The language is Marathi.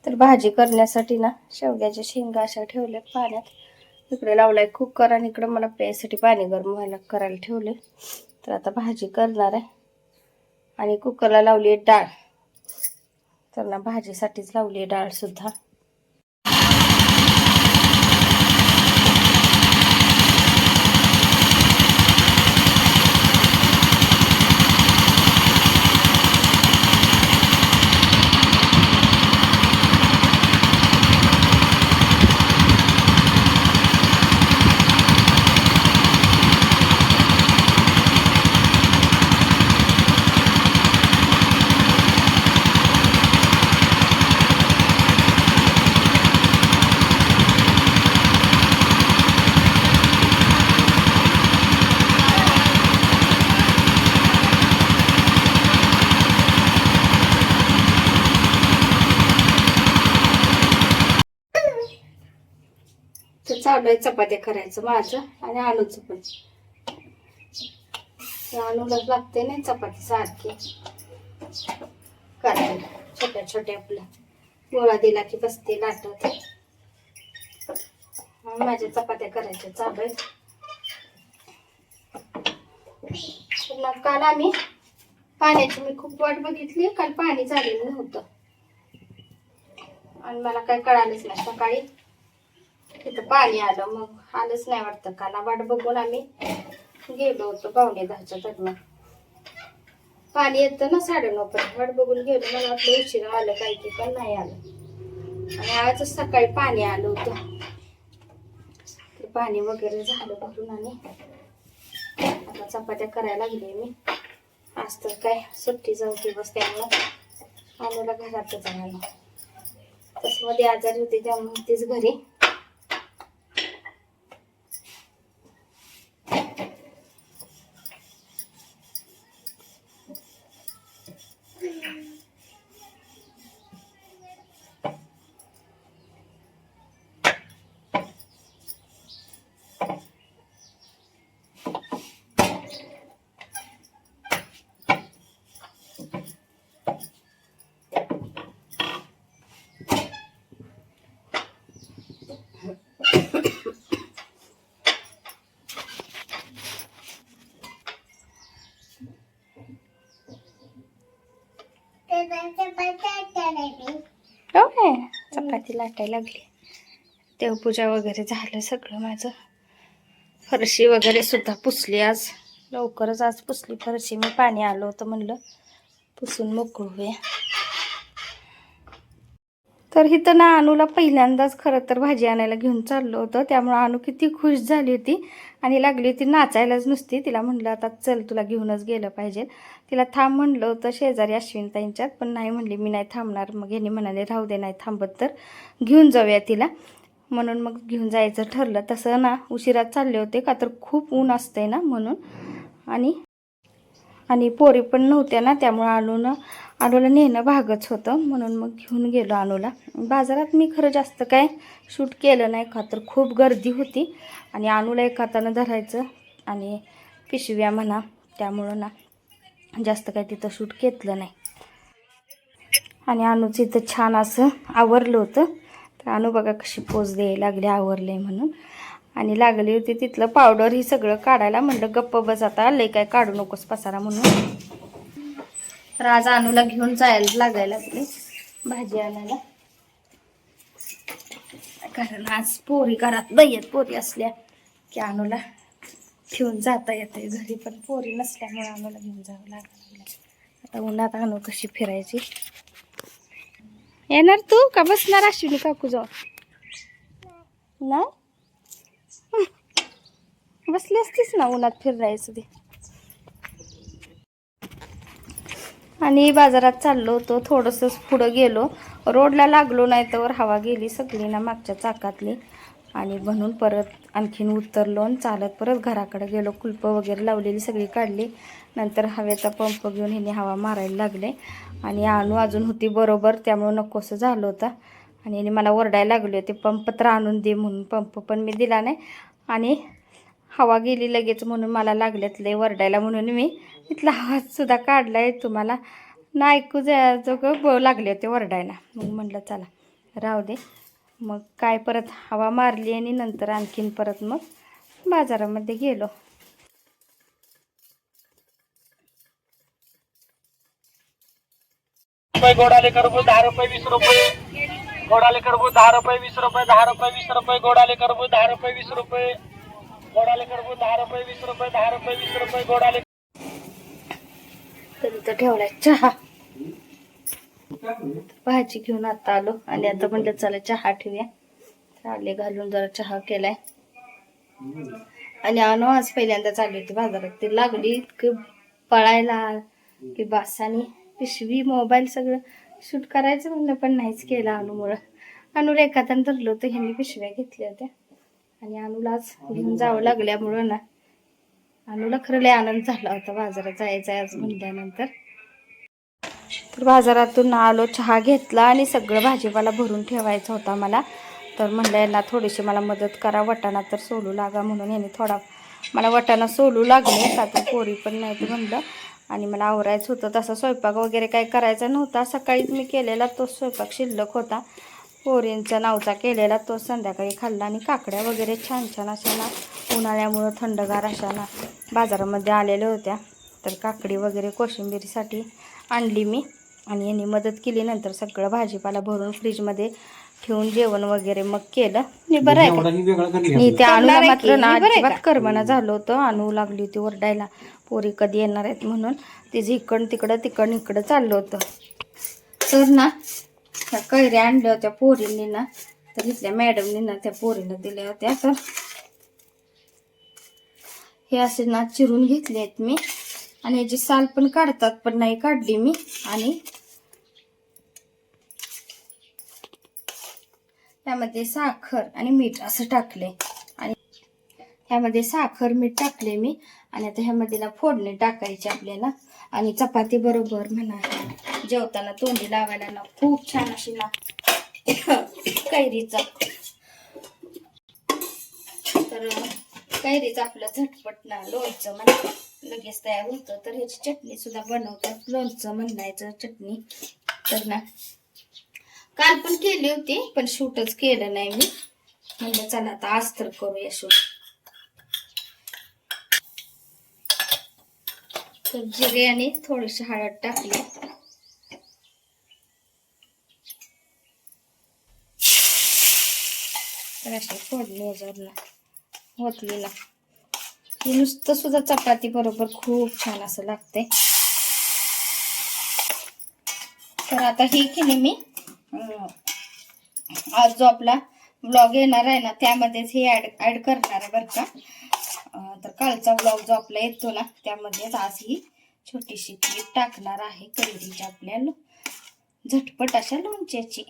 तर भाजी करण्यासाठी ना शेवग्याच्या शेंगा अशा ठेवल्या पाण्यात. इकडे लावलाय कुकर आणि इकडे मला प्यायसाठी पाणी गरम व्हायला करायला ठेवले. तर आता भाजी करणार आहे आणि कुकरला लावली आहे डाळ. तर ना भाजीसाठीच लावली आहे डाळ सुद्धा. चालू आहे चपात्या करायचं माझं आणि आलूचं पण. आलूलाच लागते नाही चपाती सारखी करायला. छोट्या छोट्या आपल्या गोळा दिला की बसते लाटत. माझ्या चपात्या करायच्या चालू आहेत. काल आम्ही पाण्याची मी खूप वाट बघितली. काल पाणी झालेलं नव्हतं आणि मला काय कळालंच नाही. सकाळी तिथं पाणी आलं, मग आलंच नाही वाटतं. काल वाट बघून आम्ही गेलो होतो 9:45 दरम्यान. पाणी येतं ना 9:30 पर्यंत. वाट बघून गेलो. मला वाटलं उशिरा आलं काय की, पण नाही आलं. आणि आज सकाळी पाणी आलं होतं. ते पाणी वगैरे झालं भरून आणि आता चपात्या करायला लागले मी. आज तर काय सुट्टी जाऊ दिवस त्यामुळं आम्हाला घरातच आणायला. तसं मध्ये आजारी होते त्यामुळे तीच घरी. ओके, चपाती लाटायला लागली. देवपूजा वगैरे झालं सगळं माझं. फरशी वगैरे सुद्धा पुसली आज. लवकरच आज पुसली फरशी. मी पाणी आलं होतं म्हणलं पुसून मोकळूया. तर इथं ना अनुला पहिल्यांदाच खरं तर भाजी आणायला घेऊन चाललो होतं. त्यामुळे अनु किती खुश झाली होती आणि लागली होती नाचायलाच नुसती. तिला म्हणलं आता चल तुला घेऊनच गेलं पाहिजे. तिला थांब म्हणलं होतं शेजारी अश्विनताईंच्यात, पण नाही म्हणली मी नाही थांबणार. मग यांनी म्हणाले राहू दे, नाही थांबत तर घेऊन जाऊया तिला. म्हणून मग घेऊन जायचं ठरलं. तसं ना उशिरात चालले होते का तर खूप ऊन असते ना म्हणून. आणि पोरी पण नव्हत्या ना, त्यामुळे अनुला नेणं भागच होतं. म्हणून मग घेऊन गेलो अनुला. बाजारात मी खरं जास्त काय शूट केलं नाही का तर खूप गर्दी होती आणि अनुला एक हातानं धरायचं आणि पिशव्या म्हणा, त्यामुळं ना जास्त काय तिथं शूट घेतलं नाही. आणि अनुचं इथं छान असं आवरलं होतं. तर अनु बघा कशी पोज द्यायला लागली आवरले म्हणून. आणि लागली होती तिथलं पावडर ही सगळं काढायला. म्हणलं गप्प बस आता, लय काय काढू नकोस पसारा म्हणून. तर आज अनुला घेऊन जायला लागायला लागले भाजी आणायला. कारण आज पोरी घरात नाहीयेत. पोरी असल्या की अनुला घेऊन जाता येते घरी, पण पोरी नसल्यामुळे अनुला घेऊन जावं लागलं. आता उन्हात अनु कशी फिरायची. येणार तू का बसणार अश्विनी काकू जाऊ? नाही बसली असतीस ना, उन्हात फिरायचं ते. आणि बाजारात चाललो होतो. थोडंसंच पुढं गेलो, रोडला लागलो नाही तर हवा गेली सगळी ना मागच्या चाकातली. आणि म्हणून परत आणखीन उतरलो आणि चालत परत घराकडे गेलो. कुलपं वगैरे लावलेली सगळी काढली. नंतर हवेचा पंप घेऊन हिने हवा मारायला लागले. आणि अनु अजून होती बरोबर, त्यामुळं नकोसं झालं होतं. आणि हिने मला ओरडायला लागले होते पंप तर आणून दे म्हणून. पंप पण मी दिला नाही आणि हवा गेली लगेच म्हणून मला लागल्यात लय ओरडायला. म्हणून मी इथला आवाजसुद्धा काढला आहे तुम्हाला ना ऐकू जोगं लागले होते ओरडायला. मग म्हटलं चला राहू दे. मग काय परत हवा मारली आणि नंतर आणखीन परत मग बाजारामध्ये गेलो. गोडाले करबूज 10 रुपये 20 रुपये. गोडाले करबूज 10 रुपये 20 रुपये. 10 रुपये 20 रुपये. गोडाले करबूज 10 रुपये 20 रुपये. गोडाले करबूज 10 रुपये 20 रुपये. 10 रुपये 20 रुपये. गोडाले तर ठेवलाय चहा. भाजी घेऊन आता आलो आणि आता म्हणलं चला चहा ठेवूया. आले घालून जरा चहा केलाय. आणि आणू आज पहिल्यांदा चालली होती बाजारात. ती लागली की पळायला की बासानी पिशवी मोबाईल सगळं शूट करायचं म्हणलं पण नाहीच केलं अनुमुळं. अनुला एखाद्यानं धरलं होतं, ह्यांनी पिशव्या घेतल्या होत्या आणि अनुला आज घेऊन जावं लागल्यामुळं ना अनुला खरं लय आनंद झाला होता बाजारात जायचं आज म्हणल्यानंतर. तर बाजारातून आलो, चहा घेतला आणि सगळं भाजीपाला भरून ठेवायचा होता मला. तर म्हणलं यांना थोडीशी मला मदत करा, वटाणा तर सोलू लागा म्हणून यांनी थोडा मला वटाणा सोलू लागले का तर पोरी पण नाही तर म्हणलं. आणि मला आवरायचं होतं. तसा स्वयंपाक वगैरे काही करायचा नव्हता. सकाळीच मी केलेला तोच स्वयंपाक शिल्लक होता. पोरींचा नावचा केलेला तोच संध्याकाळी खाल्ला. आणि काकड्या वगैरे छान छान अशा ना उन्हाळ्यामुळं थंडगार अशा ना बाजारामध्ये आलेल्या होत्या. तर काकडी वगैरे कोशिंबिरीसाठी आणली मी आणि यांनी मदत केली. नंतर सगळं भाजीपाला भरून फ्रीजमध्ये ठेवून जेवण वगैरे मग केलं. बरं आहे त्या अनुला मात्र ना अजिबात करमना झालं होतं. अनु लागली होती ओरडायला पोरी कधी येणार आहेत म्हणून. तिचं इकडं तिकडं तिकडं इकडं चाललं होतं. तर ना त्या कैऱ्या आणल्या होत्या पोरींनी ना, तर इथल्या मॅडमनी ना त्या पोरीला दिल्या होत्या. तर हे असे ना चिरून घेतले आहेत मी आणि याची साल पण काढतात पण नाही काढली मी. आणि त्यामध्ये साखर आणि मीठ असं टाकले आणि ह्यामध्ये साखर मीठ टाकले मी. आणि आता ह्यामध्ये ना फोडणी टाकायची आपल्याला. आणि चपाती बरोबर म्हणा जेवताना तोंडी लावायला ना खूप छान अशी ना कैरीचा. तर कैरीचं आपलं झटपट ना लोणचं म्हणा लगेच तयार होतं. तर ह्याची चटणी सुद्धा बनवतात, लोणचं म्हणायचं चटणी. तर ना काल पण केली होती पण शूटच केलं नाही मी. म्हणजे चला आता आज तर करूया शूट. तर जिरे आणि थोडीशी हळद टाकली. तर अशी फोडणी याच्यावर ना होतली ना ही नुसतं सुद्धा चपाती बरोबर खूप छान असं लागते. तर आता ही केली मी. आज जो आपला ब्लॉग येणार आहे ना त्यामध्येच हे ऍड करणार आहे बरं का. तर कालचा ब्लॉग जो आपला येतो ना त्यामध्येच आज ही छोटीशी क्लिप टाकणार आहे कैरीच्या आपल्या झटपट अशा लोणच्याची.